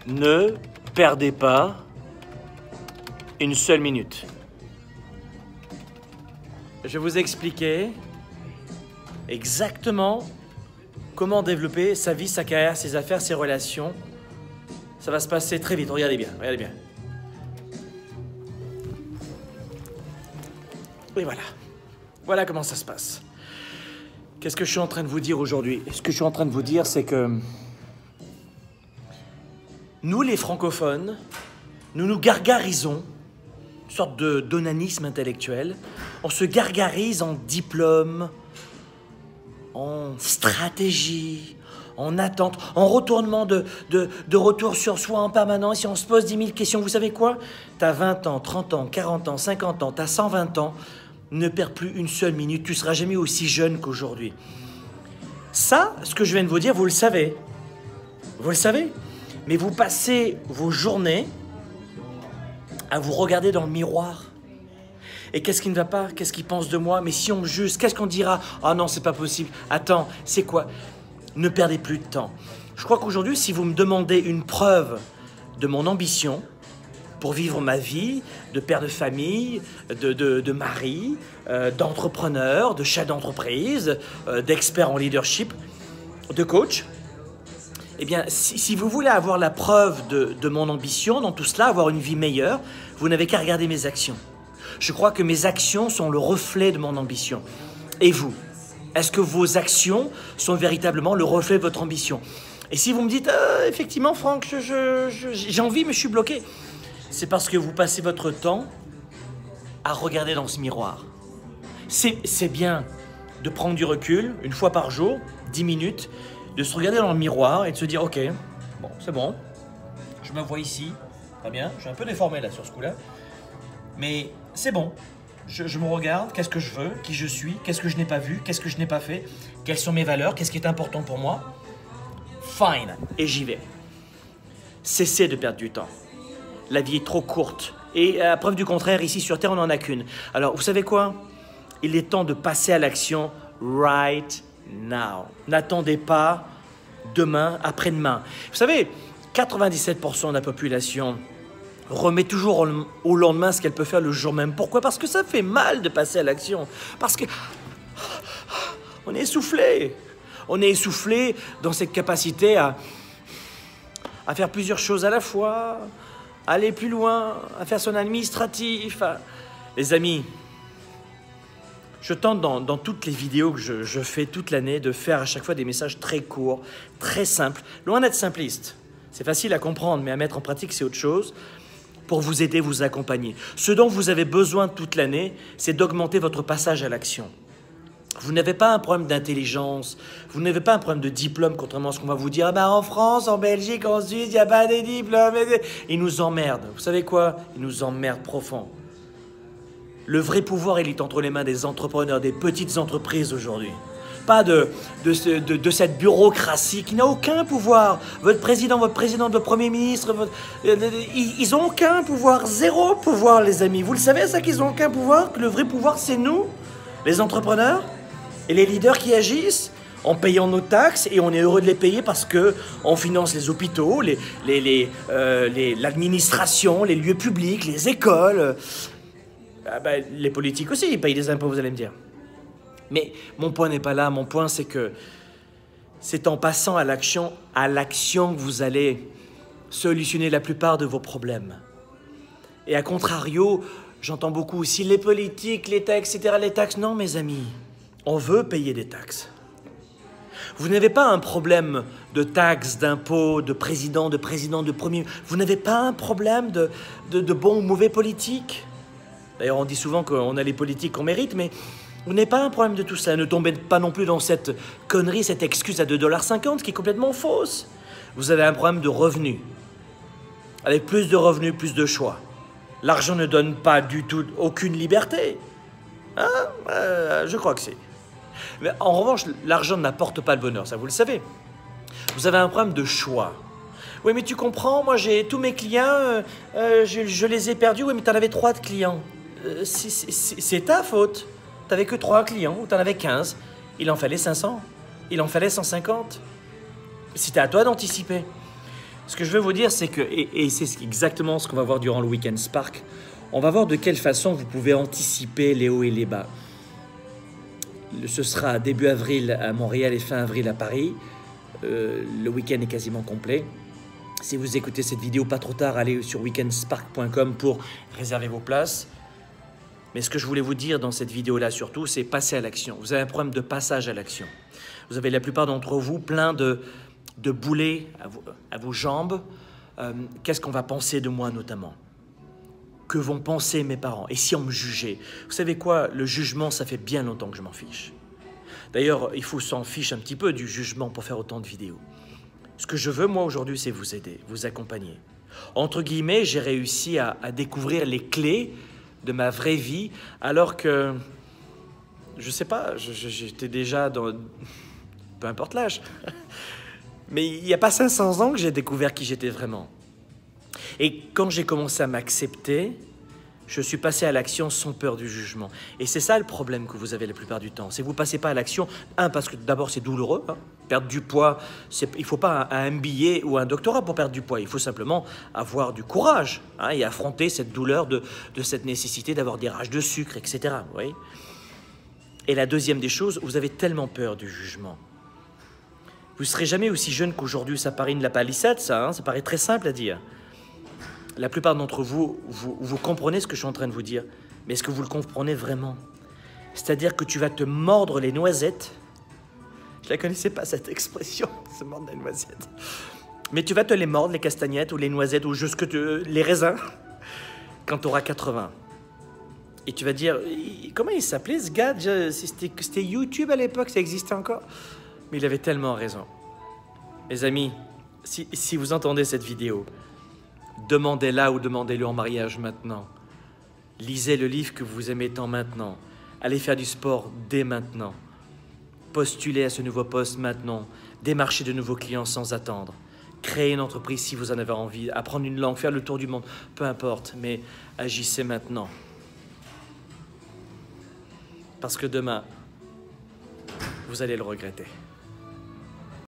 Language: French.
Ne perdez pas une seule minute. Je vais vous expliquer exactement comment développer sa vie, sa carrière, ses affaires, ses relations. Ça va se passer très vite, regardez bien, regardez bien. Et voilà. Voilà comment ça se passe. Qu'est-ce que je suis en train de vous dire aujourd'hui? Ce que je suis en train de vous dire, c'est que nous, les francophones, nous nous gargarisons, une sorte d'onanisme intellectuel. On se gargarise en diplôme, en stratégie, en attente, en retournement de retour sur soi en permanence. Et on se pose 10 000 questions. Vous savez quoi? T'as 20 ans, 30 ans, 40 ans, 50 ans, t'as 120 ans. Ne perds plus une seule minute. Tu seras jamais aussi jeune qu'aujourd'hui. Ça, ce que je viens de vous dire, vous le savez. Vous le savez. Mais vous passez vos journées à vous regarder dans le miroir. Et qu'est-ce qui ne va pas? Qu'est-ce qu'ils pensent de moi? Mais si on me juge, qu'est-ce qu'on dira? Ah non, c'est pas possible. Attends, c'est quoi? Ne perdez plus de temps. Je crois qu'aujourd'hui, si vous me demandez une preuve de mon ambition pour vivre ma vie de père de famille, de mari, d'entrepreneur, de chef d'entreprise, d'expert en leadership, de coach, eh bien, si vous voulez avoir la preuve de mon ambition dans tout cela, avoir une vie meilleure, vous n'avez qu'à regarder mes actions. Je crois que mes actions sont le reflet de mon ambition. Et vous? Est-ce que vos actions sont véritablement le reflet de votre ambition? Et si vous me dites « Effectivement, Franck, j'ai envie, mais je suis bloqué », c'est parce que vous passez votre temps à regarder dans ce miroir. C'est bien de prendre du recul, une fois par jour, 10 minutes, de se regarder dans le miroir et de se dire « Ok, bon, c'est bon, je me vois ici, très bien, je suis un peu déformé là sur ce coup-là, mais c'est bon, je me regarde, qu'est-ce que je veux, qui je suis, qu'est-ce que je n'ai pas vu, qu'est-ce que je n'ai pas fait, quelles sont mes valeurs, qu'est-ce qui est important pour moi, fine, et j'y vais. Cessez de perdre du temps. La vie est trop courte. Et à preuve du contraire, ici sur Terre, on n'en a qu'une. Alors, vous savez quoi? Il est temps de passer à l'action right now. N'attendez pas demain, après-demain. Vous savez, 97% de la population remet toujours au lendemain ce qu'elle peut faire le jour même. Pourquoi? Parce que ça fait mal de passer à l'action. Parce que on est essoufflé. On est essoufflé dans cette capacité à faire plusieurs choses à la fois, à aller plus loin, à faire son administratif. Les amis, je tente dans toutes les vidéos que je fais toute l'année de faire à chaque fois des messages très courts, très simples, loin d'être simpliste. C'est facile à comprendre, mais à mettre en pratique, c'est autre chose, pour vous aider, vous accompagner. Ce dont vous avez besoin toute l'année, c'est d'augmenter votre passage à l'action. Vous n'avez pas un problème d'intelligence, vous n'avez pas un problème de diplôme, contrairement à ce qu'on va vous dire. Ah ben en France, en Belgique, en Suisse, il n'y a pas des diplômes. Ils nous emmerdent. Vous savez quoi? Ils nous emmerdent profond. Le vrai pouvoir, il est entre les mains des entrepreneurs, des petites entreprises aujourd'hui. Pas de cette bureaucratie qui n'a aucun pouvoir. Votre président, votre premier ministre, ils n'ont aucun pouvoir, zéro pouvoir, les amis. Vous le savez, ça, qu'ils n'ont aucun pouvoir? Que le vrai pouvoir, c'est nous, les entrepreneurs et les leaders qui agissent en payant nos taxes, et on est heureux de les payer parce qu'on finance les hôpitaux, l'administration, les lieux publics, les écoles. Les politiques aussi, ils payent des impôts, vous allez me dire. Mais mon point n'est pas là. Mon point, c'est que c'est en passant à l'action que vous allez solutionner la plupart de vos problèmes. Et à contrario, j'entends beaucoup aussi les politiques, l'État, etc. Les taxes. Non, mes amis, on veut payer des taxes. Vous n'avez pas un problème de taxes, d'impôts, de président, de premier. Vous n'avez pas un problème de bons ou mauvais politiques. D'ailleurs, on dit souvent qu'on a les politiques qu'on mérite, mais vous n'avez pas un problème de tout ça. Ne tombez pas non plus dans cette connerie, cette excuse à 2,50 $, qui est complètement fausse. Vous avez un problème de revenus. Avec plus de revenus, plus de choix. L'argent ne donne pas du tout aucune liberté. Hein? Je crois que c'est. Mais en revanche, l'argent n'apporte pas le bonheur, ça vous le savez. Vous avez un problème de choix. Oui, mais tu comprends, moi j'ai tous mes clients, je les ai perdus. Oui, mais tu en avais 3 de clients. C'est ta faute. Tu n'avais que 3 clients, ou tu en avais 15. Il en fallait 500. Il en fallait 150. C'était à toi d'anticiper. Ce que je veux vous dire, c'est que, et c'est exactement ce qu'on va voir durant le Week-end Spark, on va voir de quelle façon vous pouvez anticiper les hauts et les bas. Ce sera début avril à Montréal et fin avril à Paris. Le week-end est quasiment complet. Si vous écoutez cette vidéo pas trop tard, allez sur weekendspark.com pour réserver vos places. Mais ce que je voulais vous dire dans cette vidéo-là surtout, c'est passer à l'action. Vous avez un problème de passage à l'action. Vous avez la plupart d'entre vous plein de boulets à vos jambes. Qu'est-ce qu'on va penser de moi notamment? Que vont penser mes parents? Et si on me jugeait? Vous savez quoi? Le jugement, ça fait bien longtemps que je m'en fiche. D'ailleurs, il faut s'en fiche un petit peu du jugement pour faire autant de vidéos. Ce que je veux, moi, aujourd'hui, c'est vous aider, vous accompagner. Entre guillemets, j'ai réussi à découvrir les clés de ma vraie vie, alors que, je sais pas, j'étais déjà dans... Peu importe l'âge. Mais il n'y a pas 500 ans que j'ai découvert qui j'étais vraiment. Et quand j'ai commencé à m'accepter, je suis passé à l'action sans peur du jugement. Et c'est ça le problème que vous avez la plupart du temps. C'est que vous ne passez pas à l'action, parce que d'abord c'est douloureux. Perdre du poids, il ne faut pas un MBA ou un doctorat pour perdre du poids. Il faut simplement avoir du courage et affronter cette douleur de cette nécessité d'avoir des rages de sucre, etc. Vous voyez? Et la deuxième des choses, vous avez tellement peur du jugement. Vous ne serez jamais aussi jeune qu'aujourd'hui. Ça paraît une la palissade, ça paraît très simple à dire. La plupart d'entre vous, vous comprenez ce que je suis en train de vous dire. Mais est-ce que vous le comprenez vraiment? C'est-à-dire que tu vas te mordre les noisettes. Je ne la connaissais pas, cette expression, se mordre les noisettes. Mais tu vas te les mordre, les castagnettes ou les noisettes ou les raisins, quand tu auras 80. Et tu vas dire, comment il s'appelait ce gars? C'était YouTube à l'époque, ça existait encore? Mais il avait tellement raison. Mes amis, si vous entendez cette vidéo, demandez-la ou demandez-le en mariage maintenant. Lisez le livre que vous aimez tant maintenant. Allez faire du sport dès maintenant. Postulez à ce nouveau poste maintenant. Démarchez de nouveaux clients sans attendre. Créez une entreprise si vous en avez envie. Apprendre une langue, faire le tour du monde, peu importe. Mais agissez maintenant. Parce que demain, vous allez le regretter.